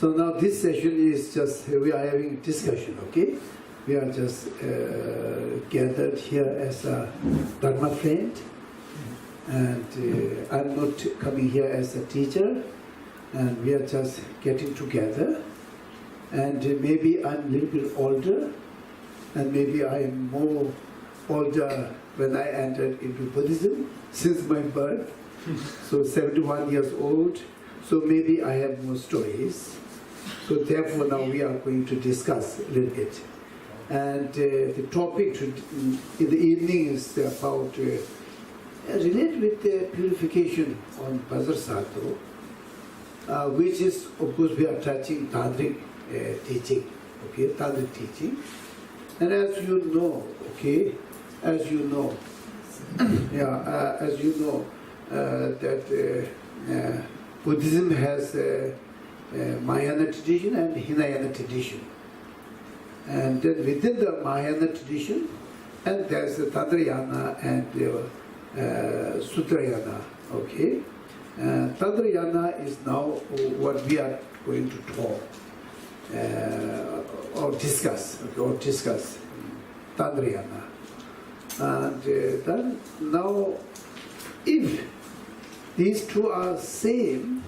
So now this session is just, we are having a discussion, okay? We are just gathered here as a Dharma friend, and I'm not coming here as a teacher, and we are just getting together. And maybe I'm a little bit older, and maybe I am more older when I entered into Buddhism since my birth. So 71 years old, so maybe I have more stories. So therefore now we are going to discuss a little bit. And the topic in the evening is about, related with the purification on Bodhisattva, which is, of course, we are touching Tantric teaching, okay, Tantric teaching. And as you know, okay, as you know, that Buddhism has Mahayana tradition and Hinayana tradition. And then within the Mahayana tradition, and there's the Tantrayana and Sutrayana, okay? Tantrayana is now what we are going to talk or discuss, Tantrayana. And then now, if these two are same,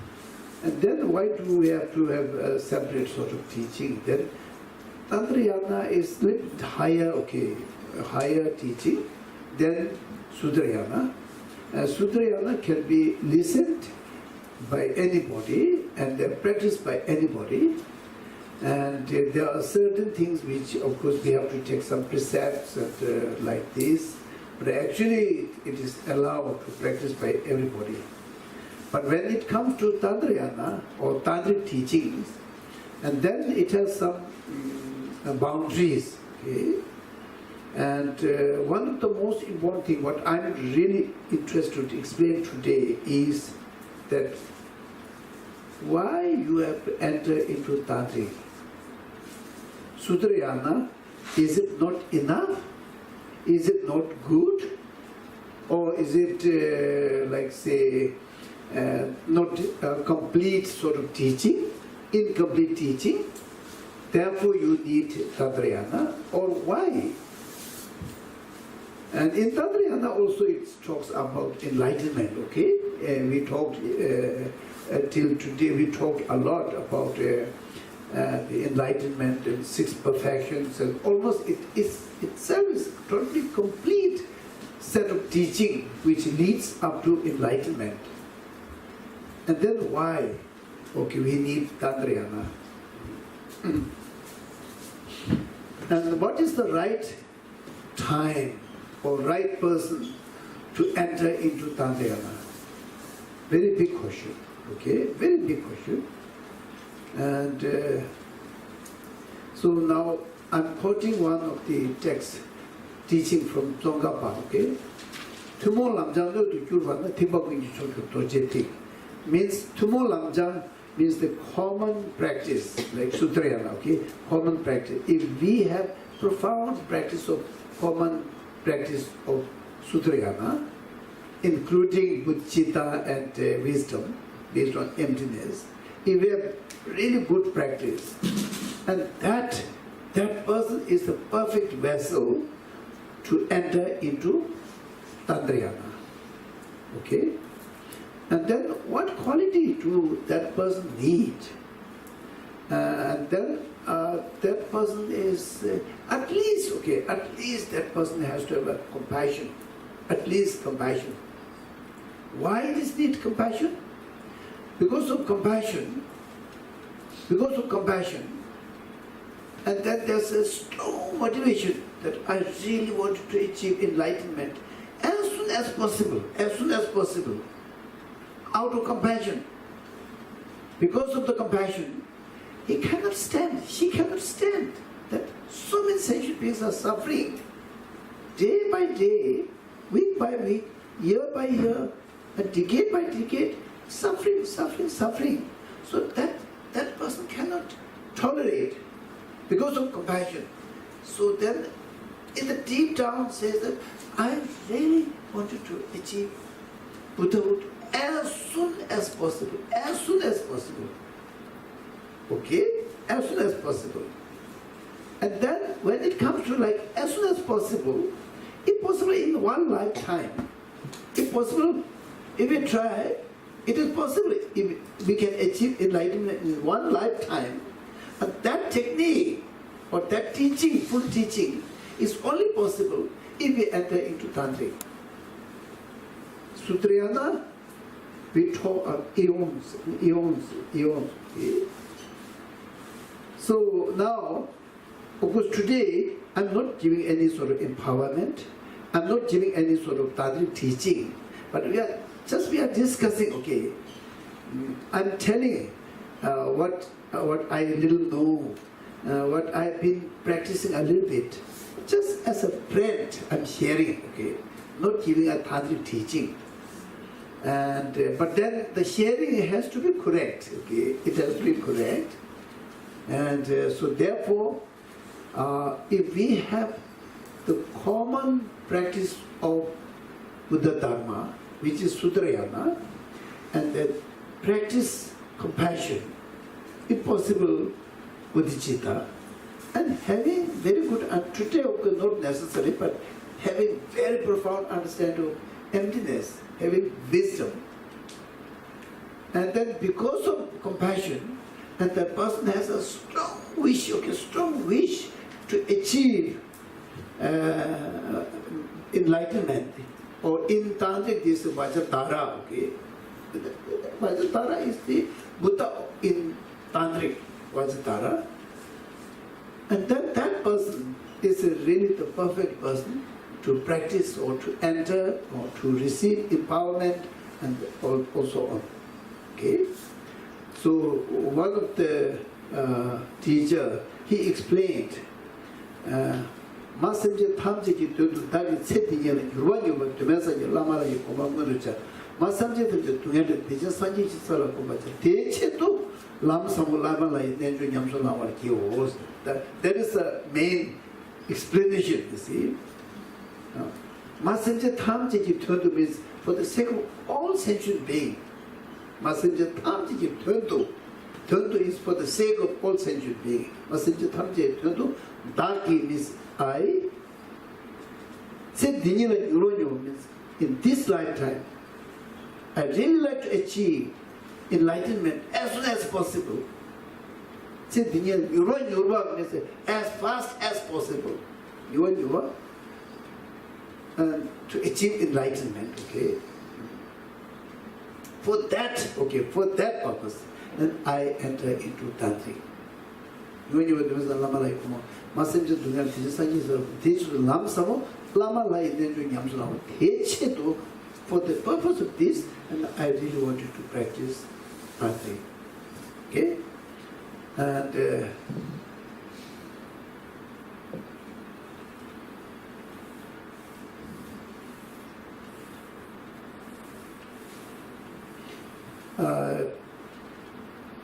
and then why do we have to have a separate sort of teaching? Then Tantrayana is a little bit higher, okay, higher teaching than Sutrayana. Sutrayana can be listened by anybody and practiced by anybody. And there are certain things which, of course, we have to take some precepts and, like this. But actually, it is allowed to practice by everybody. But when it comes to Tantrayana or Tantric teachings, and then it has some boundaries, okay? And one of the most important things, what I'm really interested to explain today is that why you have to enter into Tantric. Sutrayana, is it not enough? Is it not good? Or is it, like say, not a complete sort of teaching, incomplete teaching? Therefore you need Tantrayana, or why? And in Tantrayana also it talks about enlightenment, okay? And we talked, till today we talked a lot about the enlightenment and six perfections, and almost it is itself is a totally complete set of teaching which leads up to enlightenment. And then why? Okay, we need Tantrayana. And what is the right time or right person to enter into Tantrayana? Very big question, okay? Very big question. And so now I'm quoting one of the texts, teaching from Tsongkhapa, okay? Tumo lamjang no to kyurwa na thibak wingi chokyo Dorjee means Tumo lamjang means the common practice, like Sutrayana, okay? Common practice. If we have profound practice of common practice of Sutrayana, including bodhicitta and wisdom based on emptiness, if we have really good practice, and that person is the perfect vessel to enter into Tantrayana, okay? And then what quality do that person need? And then that person is at least, okay, at least that person has to have a compassion, at least compassion. Why does need compassion? Because of compassion, and then there's a strong motivation that I really want to achieve enlightenment as soon as possible, out of compassion. Because of the compassion, he cannot stand, she cannot stand that so many sentient beings are suffering day by day, week by week, year by year, and decade by decade, suffering. So that person cannot tolerate because of compassion. So then, in the deep down says that I really wanted to achieve Buddhahood as soon as possible. okay, as soon as possible. And then when it comes to like as soon as possible, if possible in one lifetime, if possible, if we try, it is possible if we can achieve enlightenment in one lifetime. And that technique or that teaching, full teaching, is only possible if we enter into Tantric. Sutrayana, we talk of eons. Okay? So now, of course, today I'm not giving any sort of empowerment. I'm not giving any sort of Tantric teaching, but we are discussing. Okay, I'm telling what I little know, what I've been practicing a little bit. Just as a friend, I'm sharing. Okay, not giving a Tantric teaching. And but then the sharing has to be correct. Okay, it has to be correct. And so therefore, if we have the common practice of Buddha Dharma, which is Sutrayana, and then practice compassion, if possible, bodhicitta, and having very good, and today not necessary, but having very profound understanding of emptiness, having wisdom. And then because of compassion, and the person has a strong wish, to achieve enlightenment, or in Tantric this is Vajratara, okay? Vajratara is the Buddha in Tantric, Vajratara. And then that person is really the perfect person to practice or to enter or to receive empowerment and also on. Okay? So one of the teacher, he explained, Masamje Tamjiki to Dagi Setiyan, Ruanu to Message Lamara Komamucha, Masamje to get it, they just Sanji Sala Komacha, Techetu, Lam Samulama, Nenju Yamsula Kios. That is the main explanation, you see. Masamje Tamjiki Tundu means for the sake of all sentient beings. Masamje Tamjiki Tundu. Tundu is for the sake of all sentient beings. Masamje Tamjiki Tundu. Daki means I. Said Dinila Yuronyo means in this lifetime, I really like to achieve enlightenment as soon as possible. Said Dinila Yuronyo means as fast as possible. Yuronyo to achieve enlightenment, okay? For that, okay, for that purpose, then I enter into Tantric. When you were doing the Lama like Messenger to them, teach the Lam Samo, Lama like then doing Yamsula. For the purpose of this, and I really wanted to practice Tantric. Okay? And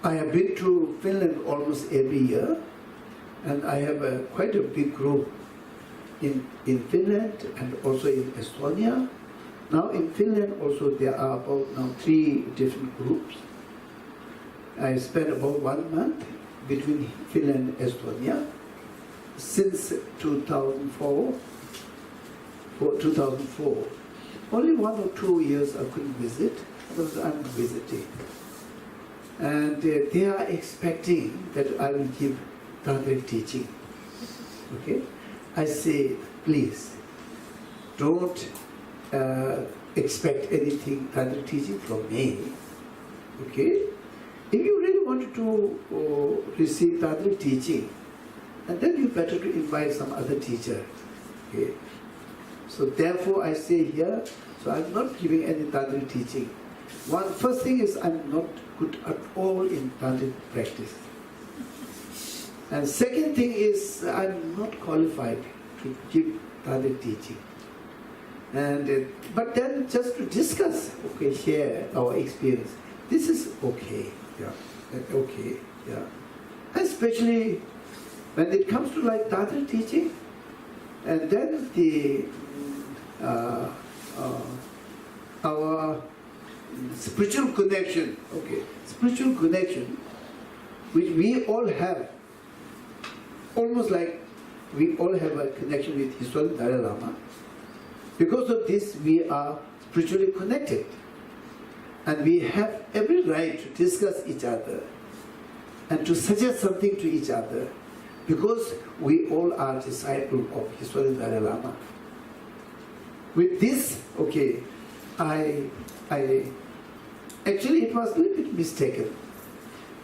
I have been to Finland almost every year, and I have quite a big group in Finland and also in Estonia. Now in Finland also there are about now 3 different groups. I spent about 1 month between Finland and Estonia since 2004. Only 1 or 2 years I couldn't visit, because I'm visiting. And they are expecting that I will give Tantric teaching. Okay? I say, please, don't expect anything Tantric teaching from me. Okay? If you really want to receive Tantric teaching, and then you better to invite some other teacher. Okay? So therefore I say here, so I'm not giving any Tantric teaching. First thing is I'm not good at all in Tantric practice. And second thing is I'm not qualified to give Tantric teaching. And but then just to discuss, okay, share our experience. This is okay, yeah, okay, yeah. Especially when it comes to like Tantric teaching, and then the our spiritual connection, okay, spiritual connection. which we all have, almost like we all have a connection with His Holiness Dalai Lama. Because of this, we are spiritually connected. And we have every right to discuss each other and to suggest something to each other, because we all are disciples of His Holiness Dalai Lama. With this, okay, actually it was a little bit mistaken,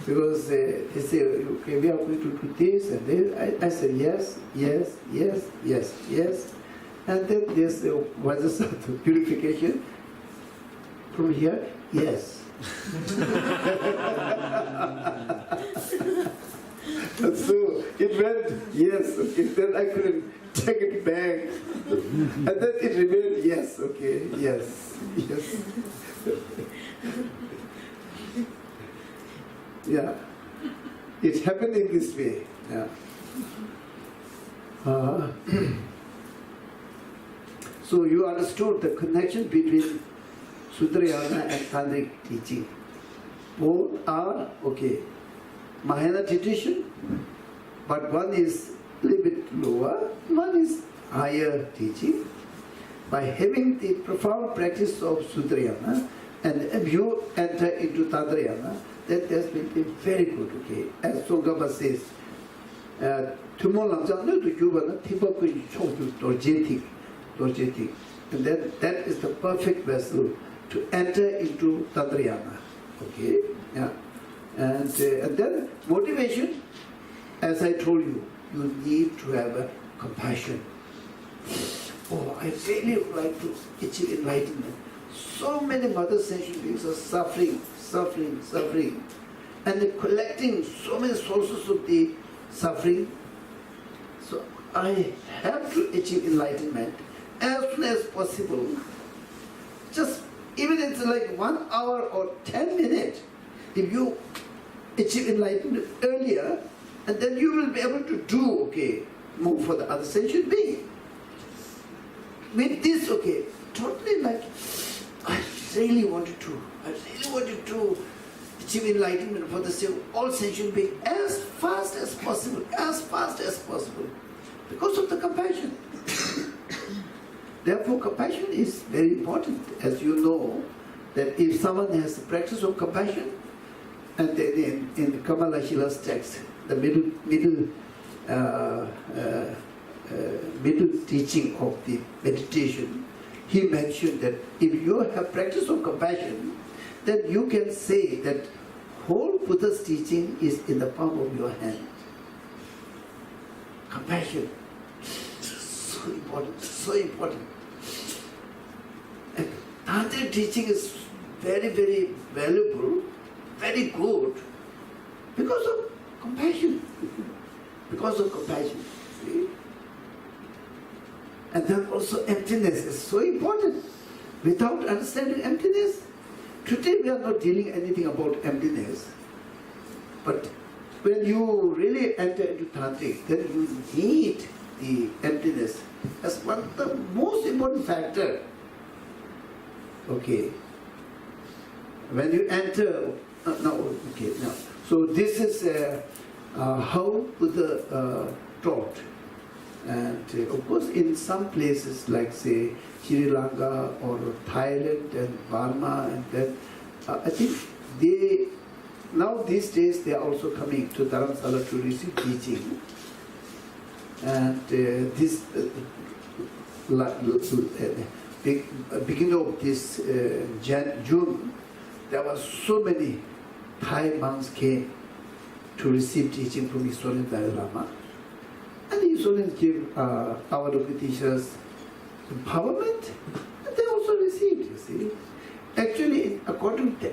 because they say, okay, we are going to do this and this. I said yes, yes, yes, yes, yes. And then there's the Bodhisattva purification. From here, yes. So it went yes, okay, then I couldn't take it back. And then it remained yes, okay, yes, yes. Yeah, it happened in this way. Yeah. So you understood the connection between Sutrayana and Tantric teaching. Both are okay, Mahayana tradition, but one is a little bit lower, one is higher teaching. By having the profound practice of Sutrayana, and if you enter into Tantrayana, that has been very good, okay. As Tsongkhapa says, Tumo Lamjang no to Jubana, Tibaku Choku Dorjee. And that is the perfect vessel to enter into Tantrayana. Okay? Yeah. And then motivation, as I told you, you need to have a compassion. Oh, I really would like to achieve enlightenment. So many mother sentient beings are suffering, and they're collecting so many sources of the suffering. So I have to achieve enlightenment as soon as possible. Just even if it's like 1 hour or 10 minutes, if you achieve enlightenment earlier, and then you will be able to do, okay, move for the other sentient being. With this, okay, totally like, I really wanted to achieve enlightenment for the sake of all sentient beings as fast as possible, because of the compassion. Therefore, compassion is very important, as you know, that if someone has the practice of compassion, and then in Kamala Shila's text, the middle teaching of the meditation, he mentioned that if you have practice of compassion, then you can say that whole Buddha's teaching is in the palm of your hand. Compassion, so important, so important. And Tantric teaching is very, very valuable, very good, because of compassion. Because of compassion. See? And then also emptiness is so important. Without understanding emptiness, today we are not dealing anything about emptiness. But when you really enter into Tantric, then you need the emptiness as one of the most important factor. Okay. When you enter, now. So this is how Buddha taught. And of course, in some places like say Sri Lanka or Thailand and Burma, and then I think they now these days they are also coming to Dharamsala to receive teaching. And this beginning of this June, there were so many Thai monks came to receive teaching from His Holiness Dalai Lama. And His Holiness gave our local teachers empowerment, and they also received, you see. Actually,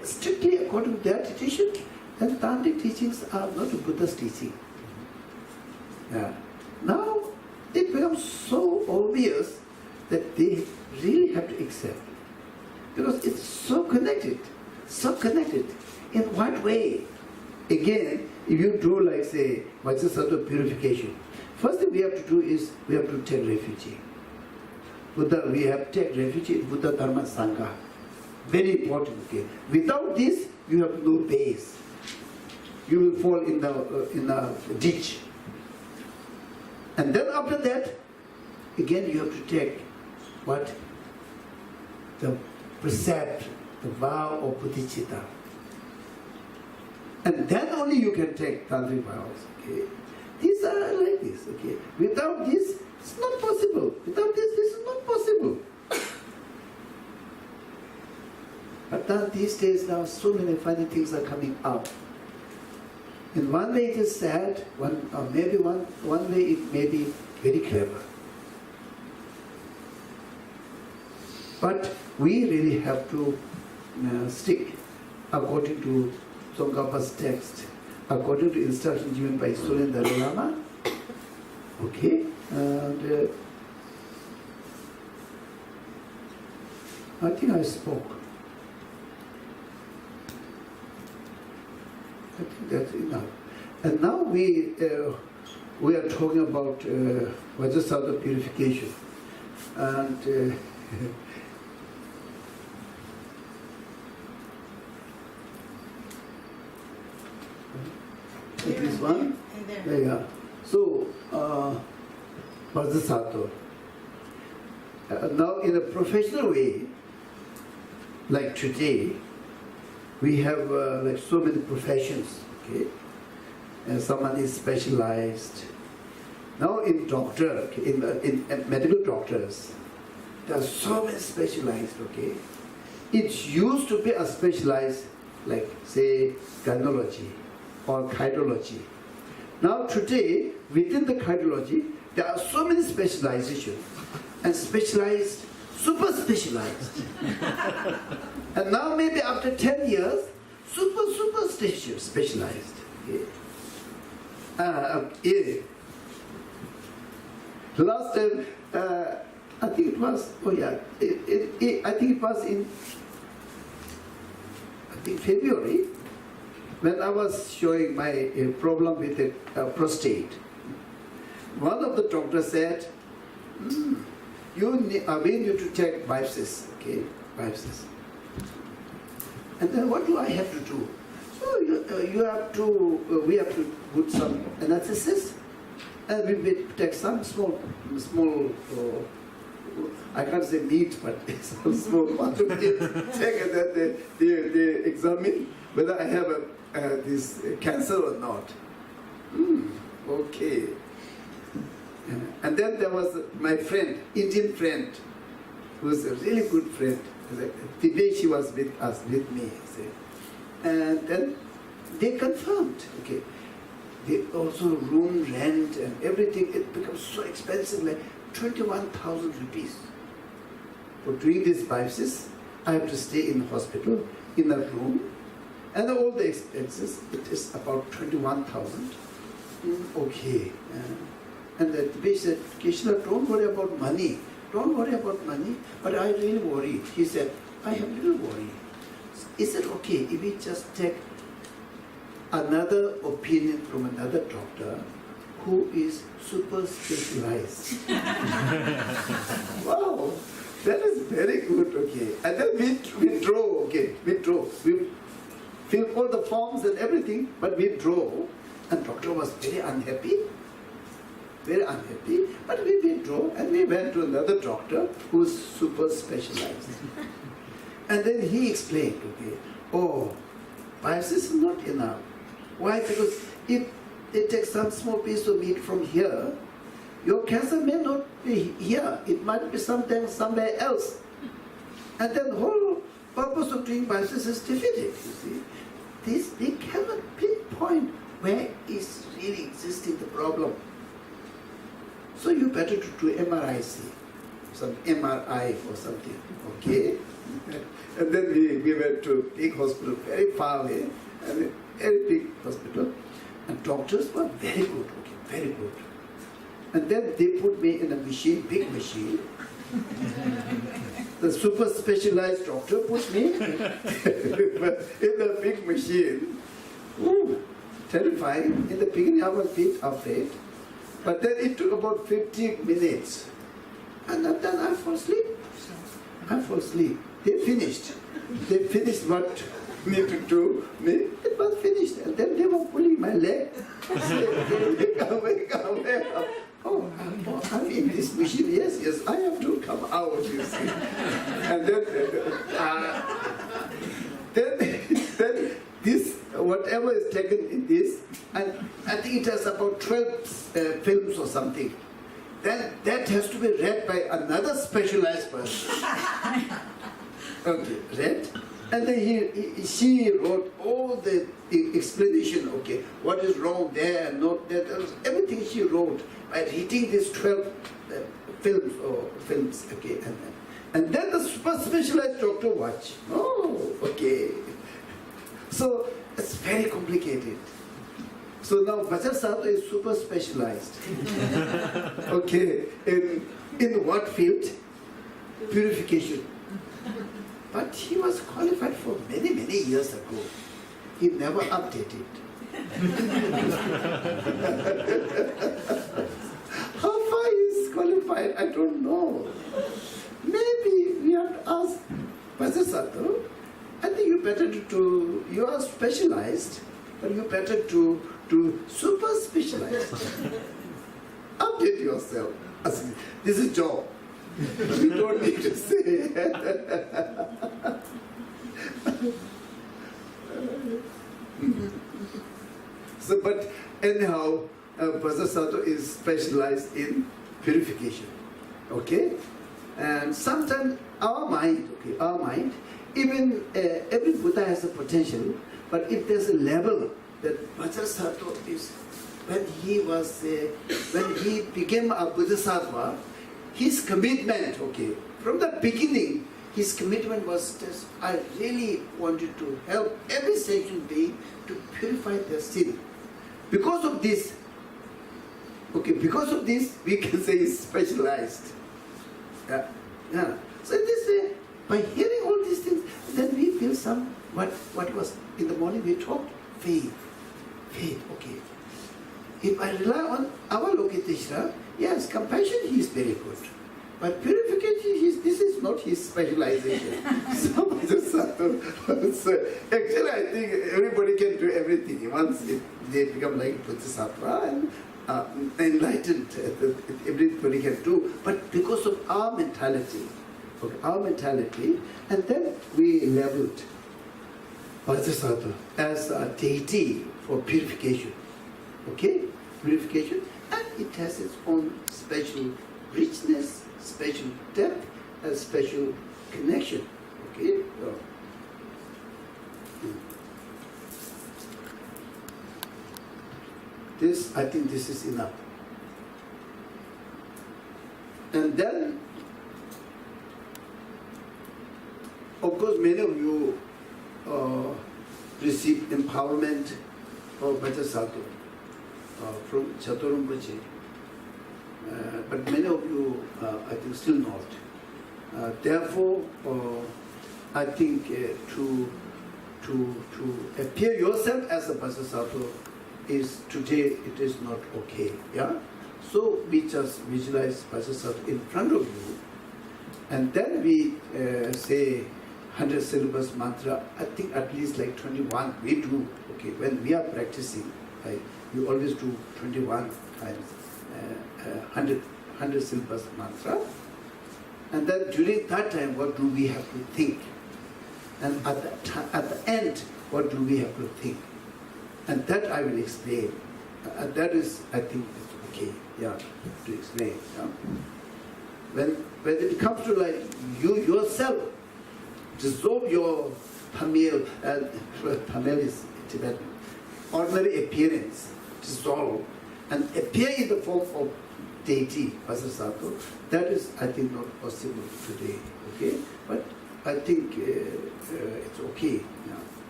strictly according to their tradition, then Tantric teachings are not Buddha's teaching. Yeah. Now, it becomes so obvious that they really have to accept. Because it's so connected. So connected. In what way? Again, if you do like say, Bodhisattva purification, first thing we have to do is we have to take refuge. We have to take refuge in Buddha, Dharma, Sangha. Very important. Okay? Without this, you have no base. you will fall in a ditch. And then after that, again you have to take what? The precept, the vow of bodhicitta. And then only you can take tantric vows. Okay? These are like this. Okay? Without this, it's not possible. Without this, this is not possible. But then these days now, so many funny things are coming out. In one way it is sad, maybe one way it may be very clever. But we really have to stick according to Tsongkhapa's text, according to instructions given by Solen Dalai Lama. Okay? And I think I spoke. I think that's enough. And now we are talking about Vajrasattva purification. And this one? Yeah. So, Bodhisattva. Now in a professional way, like today, we have like so many professions, okay? And someone is specialized. Now in doctor, in medical doctors, there are so many specialized, okay? It used to be a specialized, like say, gynecology or cardiology. Now today, within the cardiology, there are so many specializations, and specialized, super specialized. And now maybe after 10 years, super specialized. Okay. Last time, I think it was, I think it was in February, when I was showing my problem with the prostate. One of the doctors said, we need to check biopsies, okay, biopsies. And then what do I have to do? So we have to put some analysis, and we will take some small, I can't say meat, but some small quantity, check, and then they examine whether I have this cancer or not. Okay. And then there was my friend, Indian friend, who was a really good friend. Today she was with me. And then they confirmed, okay. They also room rent and everything, it becomes so expensive, like 21,000 rupees. For doing this biopsies, I have to stay in the hospital, in a room, and all the expenses, it is about 21,000. Okay. And the bishop said, Krishna, don't worry about money. Don't worry about money, but I really worry. He said, I have little worry. Is it okay if we just take another opinion from another doctor who is super specialized? Wow, that is very good, okay. And then we draw, okay, we draw. We fill all the forms and everything, but we draw. And doctor was very unhappy, but we withdrew and we went to another doctor who is super specialized. And then he explained, okay, oh, biopsy is not enough. Why? Because if they take some small piece of meat from here, your cancer may not be here. It might be sometimes somewhere else. And then the whole purpose of doing biopsy is defeated, you see. They cannot pinpoint where is really existing the problem. So you better to do MRIC, some MRI or something, okay? And then we went to a big hospital, very far away, and a very big hospital. And doctors were very good, okay, very good. And then they put me in a machine, big machine. The super specialized doctor put me in a big machine. Ooh, terrifying. In the beginning I was a bit afraid. But then it took about 15 minutes. And then I fall asleep. They finished. They finished what need to do me. It was finished. And then they were pulling my leg. I said, okay, come, wake up. Oh, I'm in this machine. Yes, I have to come out, you see. And then this, whatever is taken in this, and I think it has about 12 films or something. Then that has to be read by another specialized person. Okay, read. And then she wrote all the explanation, okay, what is wrong there, not there, everything she wrote by reading these 12 films, okay. And then the super specialized doctor watch. Oh, okay. So it's very complicated. So now Bodhisattva is super specialized. Okay, in what field? Purification. But he was qualified for many, many years ago. He never updated. How far he is qualified, I don't know. Maybe we have to ask Bodhisattva. I think you better to you are specialized, but you better to super specialized. Update yourself. This is job. We don't need to say. So, but anyhow, Bodhisattva is specialized in purification. Okay? And sometimes our mind, even every Buddha has a potential, but if there's a level that Bodhisattva is, when he became a Bodhisattva, his commitment, okay, from the beginning, his commitment was just, I really wanted to help every sentient being to purify their sin. Because of this, we can say he's specialized. Yeah. So in this way, by hearing all these things, then we feel what was in the morning we talked, faith, okay. If I rely on Avalokiteshvara, yes, compassion he is very good. But purification, this is not his specialization. So actually I think everybody can do everything. Once they become like Bodhisattva and enlightened, everybody can do. But because of our mentality, and then we leveled Bodhisattva as a deity for purification. Okay? Purification, and it has its own special richness, special depth, and special connection. Okay? I think this is enough. And then, of course, many of you receive empowerment of Bodhisattva from Chaturambhaji. But many of you, I think, still not. Therefore, I think to appear yourself as a Bodhisattva is today, it is not okay. Yeah? So we just visualize Bodhisattva in front of you, and then we say 100 syllabus mantra. I think at least like 21 we do. Okay, when we are practicing, we always do 21 times 100 syllabus mantra. And then during that time, what do we have to think? And at the end, what do we have to think? And that I will explain. That is, I think, it's okay, yeah, to explain. Yeah. When it comes to like you yourself, dissolve your pamel, pamel is Tibetan, ordinary appearance, dissolve, and appear in the form of deity, Bodhisattva. That is, I think, not possible today. Okay, but I think it's okay.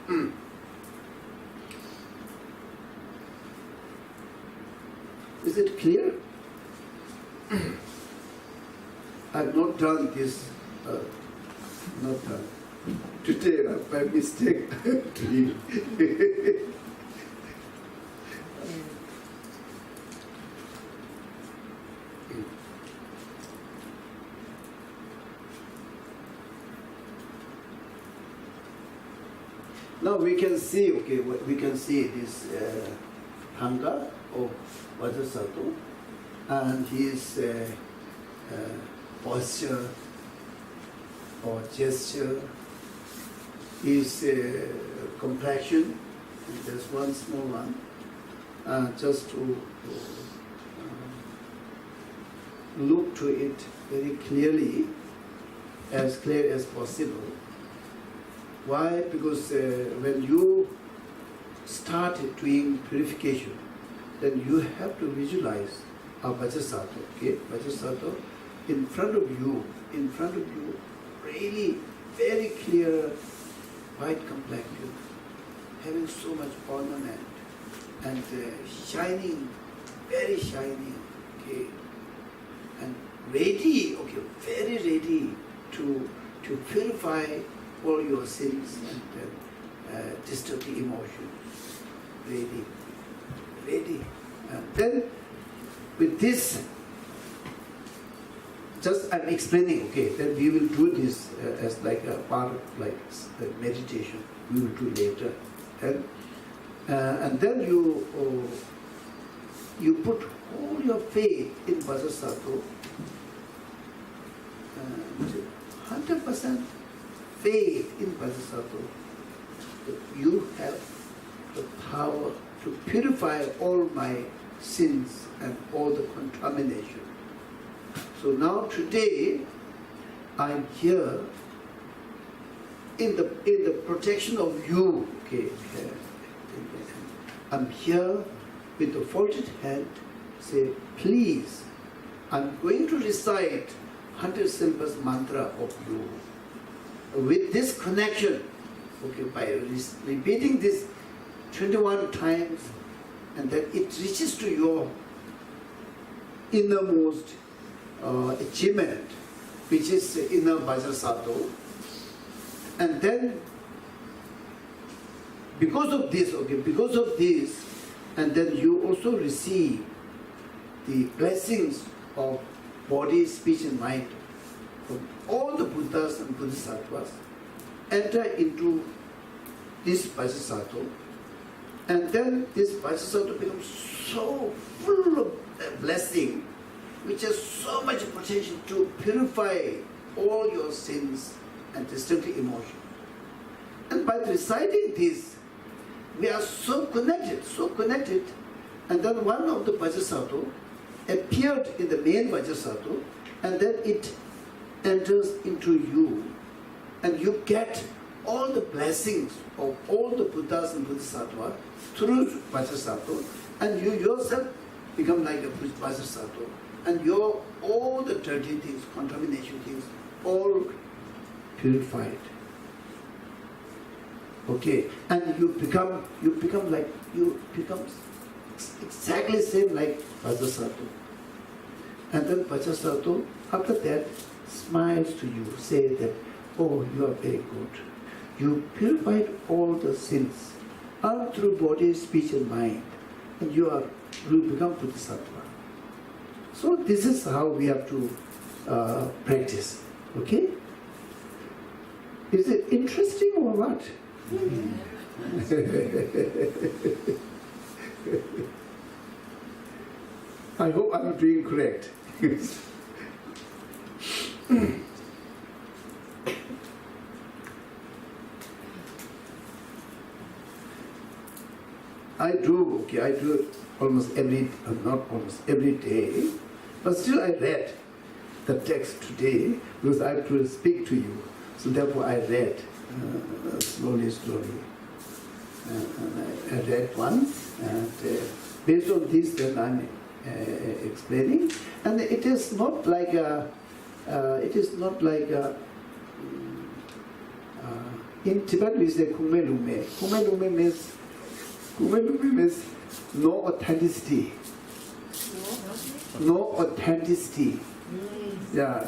Yeah. Is it clear? I've not done this. Not done today by mistake. Now we can see, okay, we can see this Thanga of Bodhisattva and his posture or gesture, his complexion. There's one small one, just to look to it very clearly, as clear as possible. Why? Because when you started doing purification, then you have to visualize a Bodhisattva, okay? Bodhisattva in front of you, really very clear, white complexion, having so much ornament and shining, very shiny, okay? And ready, okay, very ready to purify all your sins and disturbing emotions. Ready. And then with this, just I'm explaining, okay, then we will do this as like a part of like meditation. We will do later. And then you put all your faith in Bodhisattva, 100% faith in Bodhisattva. You have the power to purify all my sins and all the contamination. So now today, I'm here in the protection of you. Okay, I'm here with the folded hand. Say, please, I'm going to recite 100 syllables mantra of you. With this connection, okay, by repeating this 21 times, and then it reaches to your innermost achievement, which is inner Bodhisattva. And then, because of this, and then you also receive the blessings of body, speech, and mind from all the Buddhas and Bodhisattvas. Enter into this Bodhisattva, and then this Bodhisattva becomes so full of blessing, which has so much potential to purify all your sins and destructive emotions. And by reciting this, we are so connected, and then one of the Bodhisattva appeared in the main Bodhisattva, and then it enters into you, and you get all the blessings of all the Buddhas and Bodhisattvas through Bodhisattva, and you yourself become like a Bodhisattva, and all the dirty things, contamination things, all purified. Okay, and you become exactly same like Bodhisattva. And then Bodhisattva, after that, smiles to you, say that, oh, you are very good. You purified all the sins, all through body, speech, and mind, and you become Bodhisattva. So this is how we have to practice. Okay? Is it interesting or what? I hope I'm doing correct. I do almost not almost every day, but still I read the text today because I have to speak to you. So therefore I read slowly. I read once, and based on this, then I'm explaining. And it is not like in Tibet we say kume lume. Kume lume means no authenticity. No authenticity. Yeah.